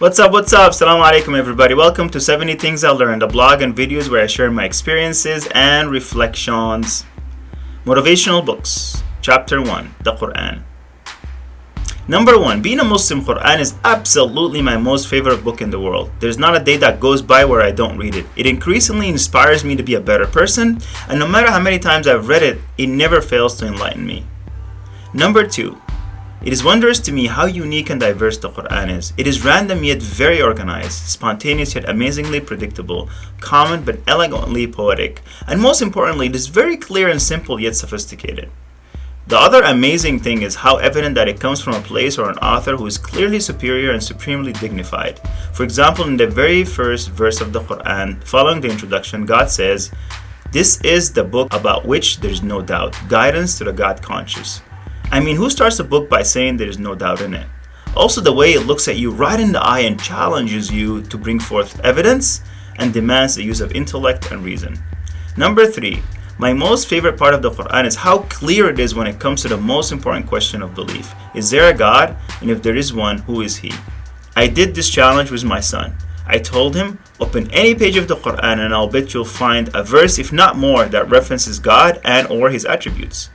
What's up? Assalamu alaikum everybody. Welcome to 70 Things I Learned, a blog and videos where I share my experiences and reflections. Motivational books. Chapter 1, the Quran. Number 1, being a Muslim, Quran is absolutely my most favorite book in the world. There's not a day that goes by where I don't read it. It increasingly inspires me to be a better person, and no matter how many times I've read it, it never fails to enlighten me. Number 2, it is wondrous to me how unique and diverse the Quran is. It is random yet very organized, spontaneous yet amazingly predictable, common but elegantly poetic, and most importantly, it is very clear and simple yet sophisticated. The other amazing thing is how evident that it comes from a place or an author who is clearly superior and supremely dignified. For example, in the very first verse of the Quran, following the introduction, God says, "This is the book about which there is no doubt, guidance to the God conscious." I mean, who starts a book by saying there is no doubt in it? Also, the way it looks at you right in the eye and challenges you to bring forth evidence and demands the use of intellect and reason. Number 3, my most favorite part of the Quran is how clear it is when it comes to the most important question of belief. Is there a God? And if there is one, who is He? I did this challenge with my son. I told him, open any page of the Quran and I'll bet you'll find a verse, if not more, that references God and or His attributes.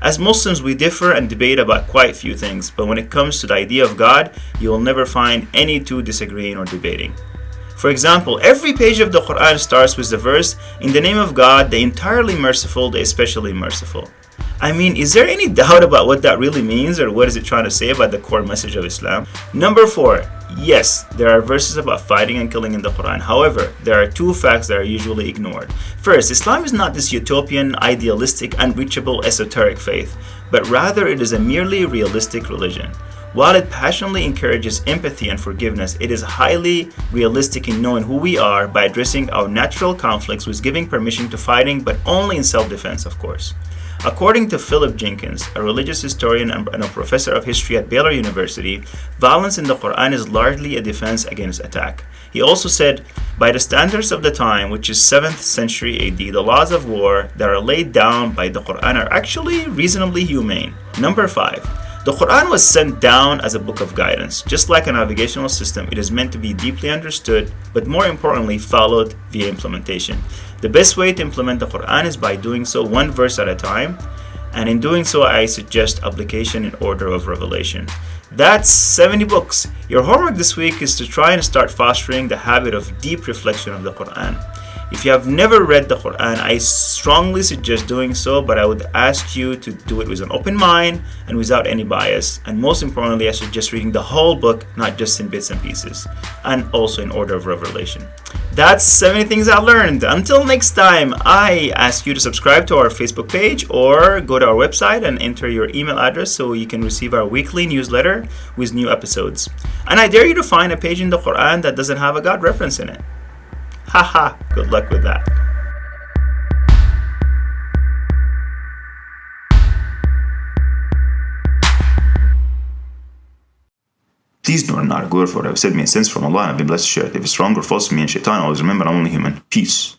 As Muslims, we differ and debate about quite few things, but when it comes to the idea of God, you will never find any two disagreeing or debating. For example, every page of the Quran starts with the verse, "In the name of God, the entirely merciful, the especially merciful." I mean, is there any doubt about what that really means, or what is it trying to say about the core message of Islam? Number 4, yes, there are verses about fighting and killing in the Quran. However, there are two facts that are usually ignored. First, Islam is not this utopian, idealistic, unreachable, esoteric faith, but rather it is a merely realistic religion. While it passionately encourages empathy and forgiveness, it is highly realistic in knowing who we are by addressing our natural conflicts with giving permission to fighting, but only in self-defense, of course. According to Philip Jenkins, a religious historian and a professor of history at Baylor University, violence in the Quran is largely a defense against attack. He also said, by the standards of the time, which is 7th century AD, the laws of war that are laid down by the Quran are actually reasonably humane. Number 5. The Quran was sent down as a book of guidance. Just like a navigational system, it is meant to be deeply understood, but more importantly, followed via implementation. The best way to implement the Quran is by doing so one verse at a time, and in doing so, I suggest application in order of revelation. That's 70 books. Your homework this week is to try and start fostering the habit of deep reflection of the Quran. If you have never read the Quran, I strongly suggest doing so, but I would ask you to do it with an open mind and without any bias. And most importantly, I suggest reading the whole book, not just in bits and pieces, and also in order of revelation. That's 70 Things I Learned. Until next time, I ask you to subscribe to our Facebook page or go to our website and enter your email address so you can receive our weekly newsletter with new episodes. And I dare you to find a page in the Quran that doesn't have a God reference in it. Haha, good luck with that. Please do not go for what I've said, may sense from Allah and I've been blessed to share it. If it's wrong or false, me and shaitan, always remember I'm only human. Peace.